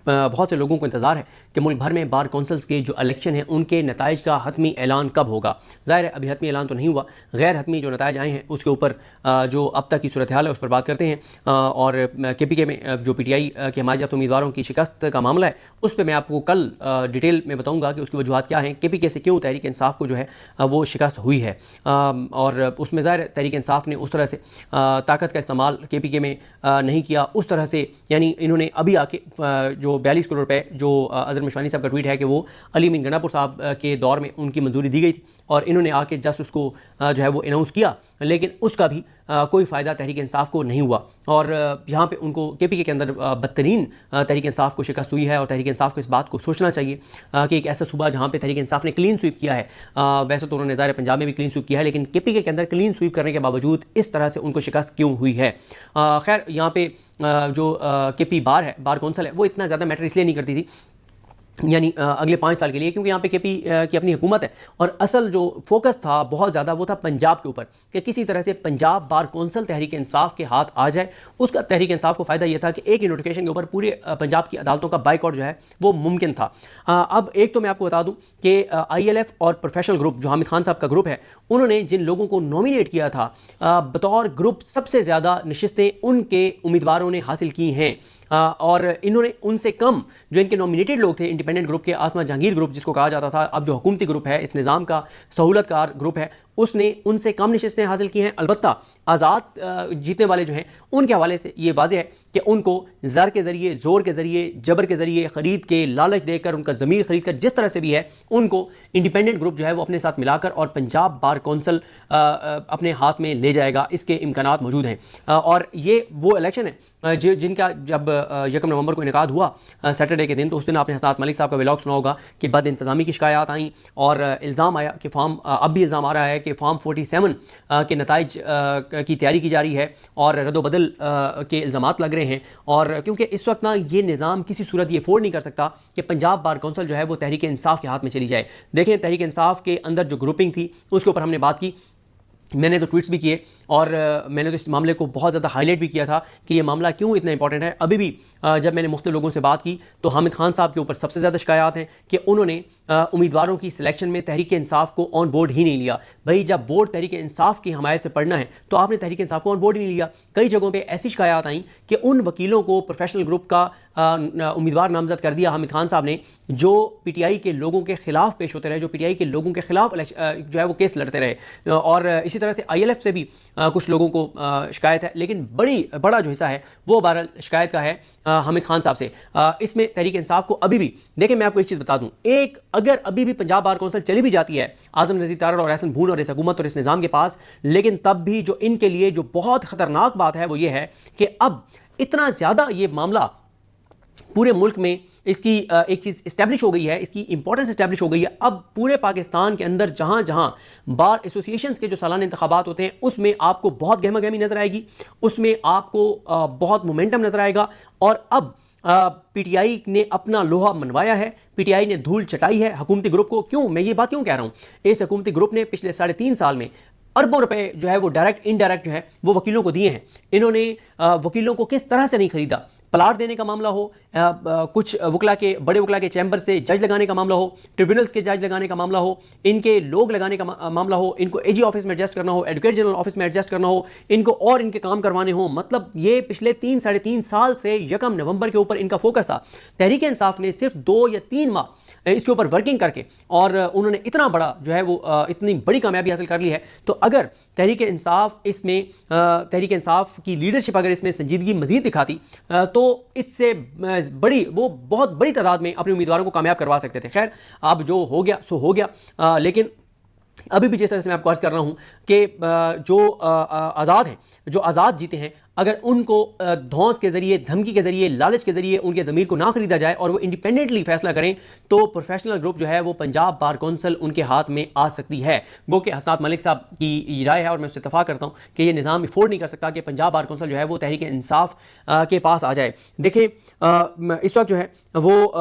बहुत से लोगों को इंतज़ार है कि मुल्क भर में बार कौंसल्स के जो इलेक्शन हैं उनके नताइज का हतमी ऐलान कब होगा। ज़ाहिर है अभी हतमी ऐलान तो नहीं हुआ, गैर हतमी जो नताइज आए हैं उसके ऊपर जो अब तक की सूरत हाल है उस पर बात करते हैं। और KPK में जो PTI के हमारे याफ्ता उम्मीदवारों की शिकस्त का मामला है उस पर मैं आपको कल डिटेल में बताऊँगा कि उसकी वजूहत क्या हैं, KPK से क्यों तहरीक इंसाफ को जो है वो शिकस्त हुई है। और उसमें ज़ाहिर तहरीक इंसाफ ने उस तरह से ताकत का इस्तेमाल KPK में नहीं किया उस तरह से, यानी इन्होंने अभी आके जो 42 करोड़ रुपए जो अज़हर मिशवानी साहब का ट्वीट है कि वो अली अमीन गंडापुर साहब के दौर में उनकी मंजूरी दी गई थी और इन्होंने आके जस्ट उसको जो है वो अनाउंस किया, लेकिन उसका भी कोई फ़ायदा तहरीक इंसाफ को नहीं हुआ। और यहाँ पे उनको KPK के अंदर बदतरीन तहरीक इंसाफ को शिकस्त हुई है। और तहरीक इंसाफ को इस बात को सोचना चाहिए कि एक ऐसा सूबा जहाँ पे तहरीक इंसाफ ने क्लीन स्वीप किया है, वैसे तो उन्होंने ज़ाहिर पंजाब में भी क्लीन स्वीप किया है, लेकिन KPK के अंदर क्लीन स्वीप करने के बावजूद इस तरह से उनको शिकस्त क्यों हुई है। खैर यहाँ पे जो KP बार है, बार कौंसल है, वो इतना ज़्यादा मैटर इसलिए नहीं करती थी, यानी अगले 5 साल के लिए, क्योंकि यहाँ पे KP की अपनी हुकूमत है और असल जो फोकस था बहुत ज़्यादा वो था पंजाब के ऊपर कि किसी तरह से पंजाब बार कौंसल तहरीक इंसाफ के हाथ आ जाए। उसका तहरीक इंसाफ को फ़ायदा ये था कि एक ही नोटिफिकेशन के ऊपर पूरे पंजाब की अदालतों का बाइकआउट जो है वो मुमकिन था। अब एक तो मैं आपको बता दूँ कि ILF और प्रोफेशनल ग्रुप जो हामिद खान साहब का ग्रुप है, उन्होंने जिन लोगों को नॉमिनेट किया था बतौर ग्रुप सबसे ज़्यादा नशिस्तें उनके उम्मीदवारों ने हासिल की हैं। और इन्होंने उनसे कम जो इनके नॉमिनेटेड लोग थे इंडिपेंडेंट ग्रुप के, आसमा जहांगीर ग्रुप जिसको कहा जाता था, अब जो हुकूमती ग्रुप है, इस निज़ाम का सहूलतकार ग्रुप है, उसने उनसे कम नशिस्तें हासिल की हैं। अलबत्ता आज़ाद जीतने वाले जो हैं उनके हवाले से ये वाज़ेह है कि उनको ज़र के ज़रिए, ज़ोर के ज़रिए, जबर के ज़रिए, ख़रीद के, लालच देकर, उनका ज़मीर ख़रीद कर, जिस तरह से भी है, उनको इंडिपेंडेंट ग्रुप जो है वो अपने साथ मिलाकर और पंजाब बार कौंसल अपने हाथ में ले जाएगा, इसके इम्कानात मौजूद हैं। और ये वो इलेक्शन है जिनका जब 1 नवंबर को इनेकाद हुआ सैटरडे के दिन, तो उस दिन आपने हसनात मलिक साहब का व्लॉग सुना होगा कि बद इंतज़ामी की शिकायत आई और इल्ज़ाम आया कि फॉर्म, अब भी इल्ज़ाम आ रहा है कि फॉर्म 47 के नताइज की तैयारी की जा रही है और रद्दो-बदल के इल्ज़ामात लग रहे हैं। और क्योंकि इस वक्त ना ये निज़ाम किसी सूरत ये अफोर्ड नहीं कर सकता कि पंजाब बार कौंसल जो है वो तहरीक इंसाफ के हाथ में चली जाए। देखें, तहरीक इंसाफ के अंदर जो ग्रुपिंग थी उसके ऊपर हमने बात की, मैंने तो ट्वीट्स भी किए और मैंने तो इस मामले को बहुत ज़्यादा हाईलाइट भी किया था कि ये मामला क्यों इतना इंपॉर्टेंट है। अभी भी जब मैंने मुख्तलिफ लोगों से बात की तो हामिद खान साहब के ऊपर सबसे ज़्यादा शिकायत हैं कि उन्होंने उम्मीदवारों की सिलेक्शन में तहरीक इंसाफ को ऑन बोर्ड ही नहीं लिया। भाई, जब बोर्ड तहरीक इंसाफ की हमायत से पढ़ना है तो आपने तहरीक इंसाफ को ऑन बोर्ड ही नहीं लिया। कई जगहों पर ऐसी शिकायत आई कि उन वकीलों को प्रोफेशनल ग्रुप का उम्मीदवार नामजद कर दिया हामिद खान साहब ने, जो PTI के लोगों के खिलाफ पेश होते रहे, जो PTI के लोगों के खिलाफ जो है वो केस लड़ते रहे। और इसी तरह से ILF से भी कुछ लोगों को शिकायत है, लेकिन बड़ा जो हिस्सा है वो बहरहाल शिकायत का है हामिद खान साहब से। इसमें तहरीक इंसाफ को अभी भी, देखिए मैं आपको एक चीज़ बता दूं, एक अगर अभी भी पंजाब बार कौंसल चली भी जाती है आज़म नज़ीर तारड़ और एहसन भून और इस हुकूमत और इस निज़ाम के पास, लेकिन तब भी जो इनके लिए जो बहुत ख़तरनाक बात है वो ये है कि अब इतना ज़्यादा ये मामला पूरे मुल्क में इसकी एक चीज़ इस्टेब्लिश हो गई है, इसकी इंपॉर्टेंस इस्टेब्लिश हो गई है। अब पूरे पाकिस्तान के अंदर जहाँ जहाँ बार एसोसिएशंस के जो सालाना इंतखाबात होते हैं उसमें आपको बहुत गहमा गहमी नज़र आएगी, उसमें आपको बहुत मोमेंटम नज़र आएगा। और अब PTI ने अपना लोहा मनवाया है, PTI ने धूल चटाई है हुकूमती ग्रुप को। क्यों मैं ये बात क्यों कह रहा हूँ? इस हुकूमती ग्रुप ने पिछले 3.5 साल में अरबों रुपए जो है वो डायरेक्ट इनडायरेक्ट जो है वो वकीलों को दिए हैं। इन्होंने वकीलों को किस तरह से नहीं खरीदा, प्लाट देने का मामला हो, कुछ वकला के, बड़े वकला के चैम्बर से जज लगाने का मामला हो, ट्रिब्यूनल्स के जज लगाने का मामला हो, इनके लोग लगाने का मामला हो, इनको AG ऑफिस में एडजस्ट करना हो, एडवोकेट जनरल ऑफिस में एडजस्ट करना हो, इनको और इनके काम करवाने हो। मतलब ये पिछले 3-3.5 साल से 1 नवंबर के ऊपर इनका फोकस था। तहरीक इंसाफ ने सिर्फ 2 या 3 माह इसके ऊपर वर्किंग करके और उन्होंने इतना बड़ा जो है वो इतनी बड़ी कामयाबी हासिल कर ली है। तो अगर तहरीक इंसाफ इसमें, तहरीक इंसाफ की लीडरशिप अगर इसमें संजीदगी मजीद दिखाती तो इससे बड़ी, वो बहुत बड़ी तादाद में अपने उम्मीदवारों को कामयाब करवा सकते थे। खैर, अब जो हो गया सो हो गया। लेकिन अभी भी जिस तरह से मैं आपको अर्ज कर रहा हूं कि जो आज़ाद हैं, जो आज़ाद जीते हैं, अगर उनको धौंस के ज़रिए, धमकी के ज़रिए, लालच के ज़रिए उनके ज़मीर को ना खरीदा जाए और वो इंडिपेंडेंटली फैसला करें तो प्रोफेशनल ग्रुप जो है वो पंजाब बार कौंसल उनके हाथ में आ सकती है। गो कि हसनात मलिक साहब की राय है और मैं उससे इत्तफाक करता हूँ कि ये निज़ाम अफोर्ड नहीं कर सकता कि पंजाब बार कौंसल जो है वो तहरीक इंसाफ के पास आ जाए। देखिए, इस वक्त जो है वो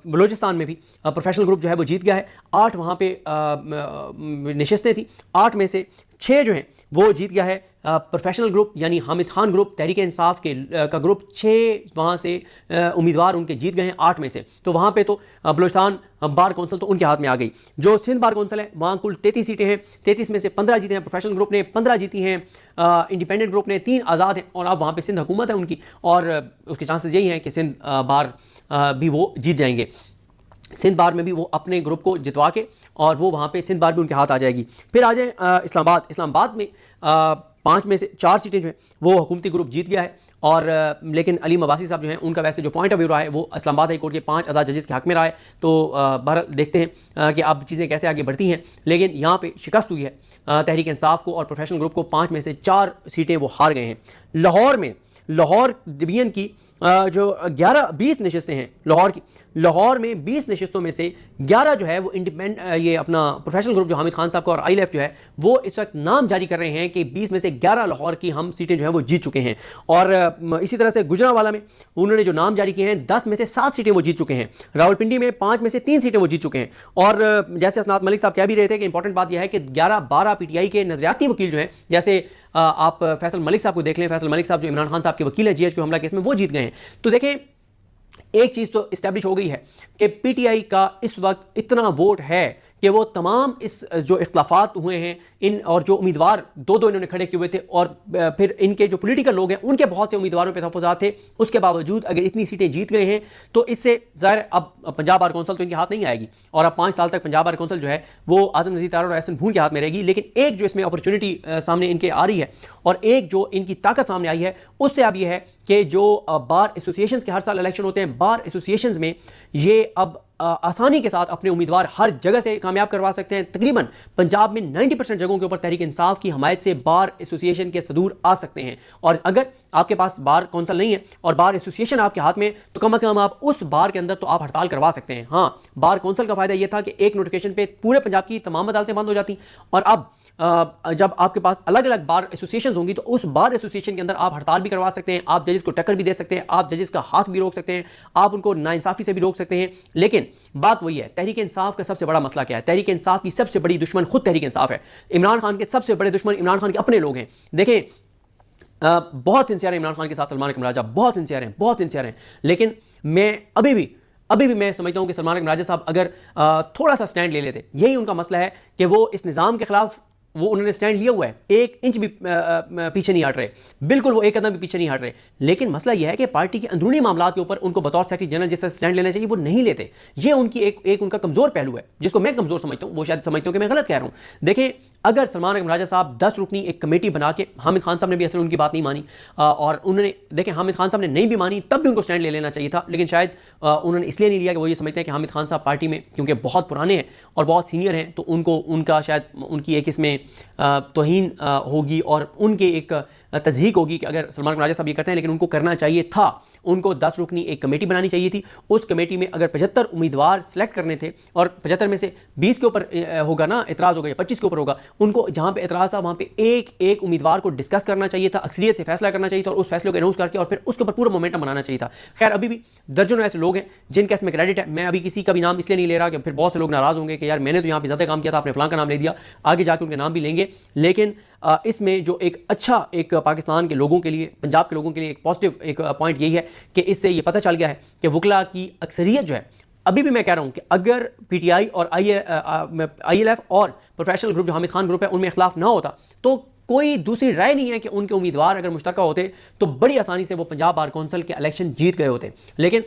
बलूचिस्तान में भी प्रोफेशनल ग्रुप जो है वो जीत गया है। 8 वहाँ पर नशिस्तें थी, 8 में से 6 जो हैं वो जीत गया है प्रोफेशनल ग्रुप यानी हामिद खान ग्रुप, तहरीक इंसाफ का ग्रुप। 6 वहाँ से उम्मीदवार उनके जीत गए हैं 8 में से। तो वहाँ पे तो बलूचिस्तान बार कौंसिल तो उनके हाथ में आ गई। जो सिंध बार कौंसिल है वहाँ कुल 33 सीटें हैं, 33 में से 15 जीते हैं प्रोफेशनल ग्रुप ने, 15 जीती हैं इंडिपेंडेंट ग्रुप ने, 3 आज़ाद हैं। और अब वहाँ पे सिंध हुकूमत है उनकी, और उसके चांसेस यही हैं कि सिंध बार भी वो जीत जाएंगे। सिंध बार में भी वो अपने ग्रुप को जितवा के और वो वहाँ पे सिंध बार भी उनके हाथ आ जाएगी। फिर आ जाए इस्लामाबाद में 5 में से 4 सीटें जो हैं वो हुकूमती ग्रुप जीत गया है। और लेकिन अलीम अब्बासी साहब जो हैं उनका वैसे जो पॉइंट ऑफ व्यू रहा है वो इस्लामाबाद हाई कोर्ट के 5 आज़ाद जजेस के हक में रहा है। तो बहरहाल देखते हैं कि अब चीज़ें कैसे आगे बढ़ती हैं। लेकिन यहाँ पे शिकस्त हुई है तहरीक इंसाफ को, और प्रोफेशनल ग्रुप को 5 में से 4 सीटें वो हार गए हैं। लाहौर डिवीजन की जो 20 नशस्तें हैं लाहौर में 20 नशस्तों में से 11 जो है वो ये अपना प्रोफेशनल ग्रुप जो हामिद खान साहब का और ILF जो है वो इस वक्त नाम जारी कर रहे हैं कि 20 में से 11 लाहौर की हम सीटें जो है वो जीत चुके हैं। और इसी तरह से गुजरांवाला में उन्होंने जो नाम जारी किए हैं 10 में से 7 सीटें वो जीत चुके हैं। रावलपिंडी में 5 में से 3 सीटें वो जीत चुके हैं। और जैसे असनाद मलिक साहब कह भी रहे थे कि इंपॉर्टेंट बात यह है कि 11-12 PTI के नजरियाती वकील जो हैं, जैसे आप फैसल मलिक साहब को देख लें, फैसल मलिक साहब जो इमरान खान साहब के वकील है GHQ हमला केस में, वो जीत गए हैं। तो देखें एक चीज़ तो इस्टेब्लिश हो गई है कि PTI का इस वक्त इतना वोट है कि वो तमाम इस जो इख्तलाफात हुए हैं इन और जो उम्मीदवार दो इन्होंने खड़े किए हुए थे, और फिर इनके जो पॉलिटिकल लोग हैं उनके बहुत से उम्मीदवारों पे तहफ़्फ़ुज़ात थे, उसके बावजूद अगर इतनी सीटें जीत गए हैं तो इससे ज़ाहिर अब पंजाब बार कौंसिल तो इनके हाथ नहीं आएगी, और अब 5 साल तक पंजाब बार कौंसिल जो है वो आज़म नज़ीर तारा और एहसन भून के हाथ में रहेगी। लेकिन एक जो इसमें अपॉर्चुनिटी सामने इनके आ रही है और एक जो इनकी ताकत सामने आई है उससे अब यह है कि जो बार एसोसिएशंस के हर साल इलेक्शन होते हैं, बार एसोसिएशंस में ये अब आसानी के साथ अपने उम्मीदवार हर जगह से कामयाब करवा सकते हैं। तकरीबन पंजाब में 90% जगहों के ऊपर तहरीक इंसाफ की हमायत से बार एसोसिएशन के सदूर आ सकते हैं। और अगर आपके पास बार कौंसिल नहीं है और बार एसोसिएशन आपके हाथ में, तो कम से कम आप उस बार के अंदर तो आप हड़ताल करवा सकते हैं। हाँ, बार कौंसिल का फायदा यह था कि एक नोटिफिकेशन पे पूरे पंजाब की तमाम अदालतें बंद हो जाती, और अब जब आपके पास अलग अलग बार एसोसिएशंस होंगी तो उस बार एसोसिएशन के अंदर आप हड़ताल भी करवा सकते हैं, आप जजेस को टक्कर भी दे सकते हैं, आप जजेस का हाथ भी रोक सकते हैं, आप उनको नाइंसाफी से भी रोक सकते हैं। लेकिन बात वही है, तहरीक इंसाफ का सबसे बड़ा मसला क्या है? तहरीक इंसाफ की सबसे बड़ी दुश्मन खुद तहरीक इंसाफ है। इमरान खान के सबसे बड़े दुश्मन इमरान खान के अपने लोग हैं। देखें, बहुत सिंसियर है इमरान खान के साथ सलमान अकरम राजा, बहुत सिंसियर हैं। लेकिन मैं अभी भी मैं समझता हूं कि सलमान अकरम राजा साहब अगर थोड़ा सा स्टैंड ले लेते, यही उनका मसला है कि वो इस निज़ाम के खिलाफ वो उन्होंने स्टैंड लिया हुआ है, 1 इंच भी पीछे नहीं हट रहे, बिल्कुल वो 1 कदम भी पीछे नहीं हट रहे। लेकिन मसला यह है कि पार्टी के अंदरूनी मामलात के ऊपर उनको बतौर सेक्रेटरी जनरल जैसा स्टैंड लेना चाहिए, वो नहीं लेते। ये उनकी एक उनका कमजोर पहलू है, जिसको मैं कमजोर समझता हूँ, वो शायद समझते हो कि मैं गलत कह रहा हूँ। देखें, अगर सलमान अकरम राजा साहब 10 रुकनी एक कमेटी बना के, हामिद खान साहब ने भी असल उनकी बात नहीं मानी, और उन्होंने देखें हामिद खान साहब ने नहीं भी मानी तब भी उनको स्टैंड ले लेना चाहिए था, लेकिन शायद उन्होंने इसलिए नहीं लिया कि वो ये समझते हैं कि हामिद खान साहब पार्टी में क्योंकि बहुत पुराने हैं और बहुत सीनियर हैं, तो उनका शायद उनकी एक इसमें तौहीन होगी और उनके एक तज़हीक होगी कि अगर सलमान अकरम राजा साहब ये करते हैं। लेकिन उनको करना चाहिए था, उनको 10 रुकनी एक कमेटी बनानी चाहिए थी। उस कमेटी में अगर 75 उम्मीदवार सेलेक्ट करने थे और 75 में से 20 के ऊपर होगा ना एतराज़ होगा, या 25 के ऊपर होगा, उनको जहाँ पे एतराज़ था वहाँ पे एक उम्मीदवार को डिस्कस करना चाहिए था, अक्सरियत से फैसला करना चाहिए था, और उस फैसले को अनाउंस करके और फिर उसके ऊपर पूरा मोमेंटम बनाना चाहिए था। खैर, अभी भी दर्जनों ऐसे लोग हैं जिनका इसमें क्रेडिट है। मैं अभी किसी का भी नाम इसलिए नहीं ले रहा कि फिर बहुत से लोग नाराज़ होंगे कि यार मैंने तो यहाँ पर ज़्यादा काम किया था, आपने फलां का नाम ले दिया, आगे जाकर उनके नाम भी लेंगे। लेकिन इसमें जो एक अच्छा एक पाकिस्तान के लोगों के लिए, पंजाब के लोगों के लिए एक पॉजिटिव एक पॉइंट यही है कि इससे ये पता चल गया है कि वकला की अक्सरियत जो है, अभी भी मैं कह रहा हूँ कि अगर PTI और ILF और प्रोफेशनल ग्रुप जो हामिद खान ग्रुप है उनमें इख्लाफ ना होता तो कोई दूसरी राय नहीं है कि उनके उम्मीदवार अगर मुश्तरका होते तो बड़ी आसानी से वो पंजाब बार कौंसिल के इलेक्शन जीत गए होते। लेकिन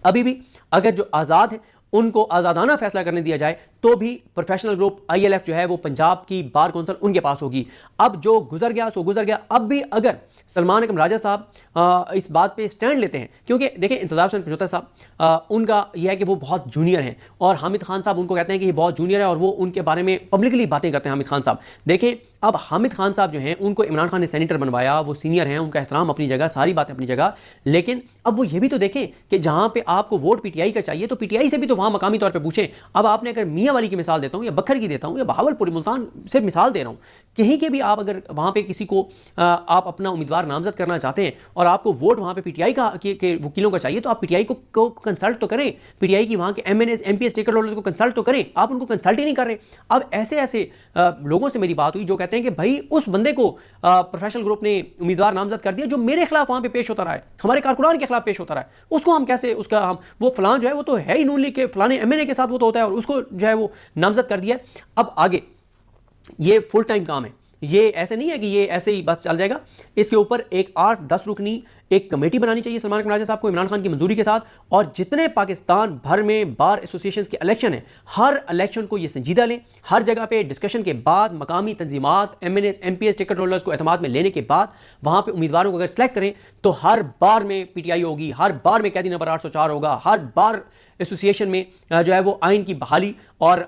अभी भी अगर जो आज़ाद हैं उनको आज़ादाना फैसला करने दिया जाए तो भी प्रोफेशनल ग्रुप ILF जो है वो पंजाब की बार कौंसिल उनके पास होगी। अब जो गुजर गया सो गुजर गया। अब भी अगर सलमान अकरम राजा साहब इस बात पे स्टैंड लेते हैं, क्योंकि देखें इंतज़ार हुसैन पनजोता साहब उनका यह है कि वो बहुत जूनियर हैं और हामिद खान साहब उनको कहते हैं कि ये बहुत जूनियर है और वो उनके बारे में पब्लिकली बातें करते हैं हामिद खान साहब। देखें, अब हामिद खान साहब जो हैं उनको इमरान खान ने सेनेटर बनवाया, वो सीनियर हैं, उनका एहतराम अपनी जगह, सारी बातें अपनी जगह। लेकिन अब वो ये भी तो देखें कि जहाँ पे आपको वोट PTI का चाहिए तो PTI से भी तो वहाँ मकामी तौर पर पूछें। अब आपने अगर मियाँ सिंधिया वाली की मिसाल देता हूँ या बखर की देता हूँ या बहावलपुर मुल्तान, सिर्फ मिसाल दे रहा हूँ, कहीं के भी आप अगर वहाँ पे किसी को आप अपना उम्मीदवार नामजद करना चाहते हैं और आपको वोट वहाँ पे पीटीआई के वकीलों का चाहिए, तो आप पीटीआई को कंसल्ट तो करें, पीटीआई की वहाँ के एमएनएस एमपीएस टिकट होल्डर्स को कंसल्ट तो करें, आप उनको कंसल्ट ही नहीं कर रहे। अब ऐसे ऐसे लोगों से मेरी बात हुई जो कहते हैं कि भाई उस बंदे को प्रोफेशनल ग्रुप ने उम्मीदवार नामजद कर दिया जो मेरे खिलाफ वहाँ पे पेश होता रहा है, हमारे कारकुनान के खिलाफ पेश होता रहा है, उसको हम कैसे उसका हम वो फलां जो है वो तो है ही नून लीग के फलाने एमएनए के साथ वो तो होता है और उसको जो है वो नामजद कर दिया। अब आगे ये फुल टाइम काम है, ये ऐसे नहीं है कि ये ऐसे ही बस चल जाएगा, इसके ऊपर एक 8-10 रुकनी एक कमेटी बनानी चाहिए सलमान अकबर साहब को इमरान खान की मंजूरी के साथ, और जितने पाकिस्तान भर में बार एसोसिएशन के इलेक्शन है हर इलेक्शन को ये संजीदा लें, हर जगह पे डिस्कशन के बाद मकामी तंजीमात एमएनएस एमपीएस टिकट होल्डर्स को एतमाद में लेने के बाद वहाँ पे उम्मीदवारों को अगर सेलेक्ट करें तो हर बार में पीटीआई होगी, हर बार में कैदी नंबर 804 होगा, हर बार एसोसिएशन में जो है वो आइन की बहाली और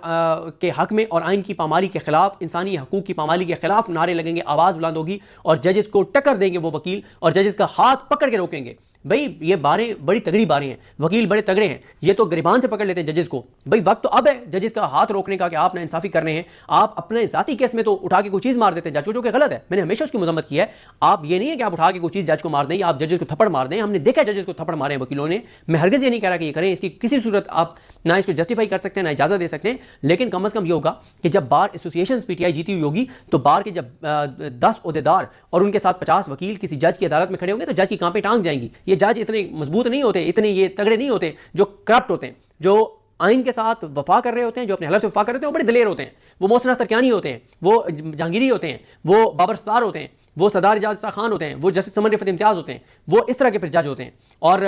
के हक में और आइन की पामाली के खिलाफ, इंसानी हकूक की पामाली के खिलाफ नारे लगेंगे, आवाज़ बुलंद होगी और जजेस को टक्कर देंगे वो वकील और जजेस का हाथ पकड़ के रोकेंगे। भाई ये बारें बड़ी तगड़ी बारें हैं, वकील बड़े तगड़े हैं, ये तो गिरबान से पकड़ लेते हैं जजेस को। भाई वक्त तो अब है जजेस का हाथ रोकने का कि आप ना इंसाफी कर रहे हैं, आप अपने जाती केस में तो उठा के कोई चीज़ मार देते हैं जज को, जो कि गलत है, मैंने हमेशा उसकी मजम्मत की है। आप ये नहीं है कि आप उठा के कोई चीज़ जज को मार दें, आप जजेस को थप्पड़ मार दें, हमने देखा जजेस को थप्पड़ मारे हैं वकीलों ने। मैं हरगिज़ ये नहीं कह रहा कि ये करें, इसकी किसी सूरत आप ना इसको जस्टिफाई कर सकते हैं ना इजाज़त दे सकते हैं, लेकिन कम अज़ कम ये होगा कि जब बार एसोसिएशन पीटीआई जीती हुई होगी तो बार के जब 10 ओहदेदार और उनके साथ 50 वकील किसी जज की अदालत में खड़े होंगे तो जज की कांपे टांग जाएंगी। ये जज इतने मजबूत नहीं होते, इतने ये तगड़े नहीं होते, जो करप्ट होते हैं, जो आइन के साथ वफा कर रहे होते हैं, जो अपने हलफ से वफा कर रहे होते हैं, वो बड़े दिलेर होते हैं, वो मोहसिन तरक्यानी होते हैं, वो जहांगीरी होते हैं, वो बाबर सत्तार होते हैं, वो सरदार एजाज खान होते हैं, वो जस्टिस समन रिफत इम्तियाज़ होते हैं, वो इस तरह के फिर जज होते हैं। और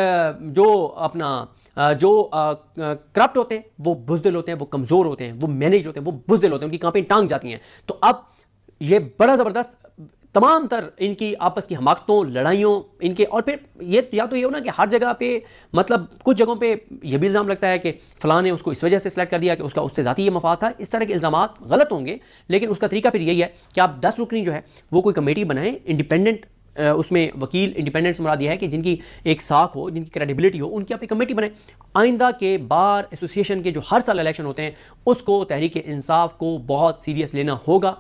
जो अपना जो करप्ट होते हैं वो बुज़दिल होते हैं, वो कमज़ोर होते हैं, वो मैनेज होते हैं, वो बुज़दिल होते हैं, उनकी कांपें टांग जाती हैं। तो अब ये बड़ा ज़बरदस्त तमाम तर इनकी आपस की हमाकतों लड़ाइयों इनके, और फिर ये या तो ये हो ना कि हर जगह पे मतलब कुछ जगहों पे ये भी इल्ज़ाम लगता है कि फ़लाँ ने उसको इस वजह से सिलेक्ट कर दिया कि उसका उससे ज़ाती ये मफाद था। इस तरह के इल्ज़ामात गलत होंगे, लेकिन उसका तरीका फिर यही है कि आप 10 रुकनी जो है वो कोई कमेटी बनाएं इंडिपेंडेंट, उसमें वकील इंडिपेंडेंट से मुराद यह है कि जिनकी एक साख हो, जिनकी क्रेडिबिलिटी हो, उनकी आप एक कमेटी बनाएं। आइंदा के बार एसोसिएशन के जो हर साल इलेक्शन होते हैं उसको तहरीक इंसाफ को बहुत सीरियस लेना होगा।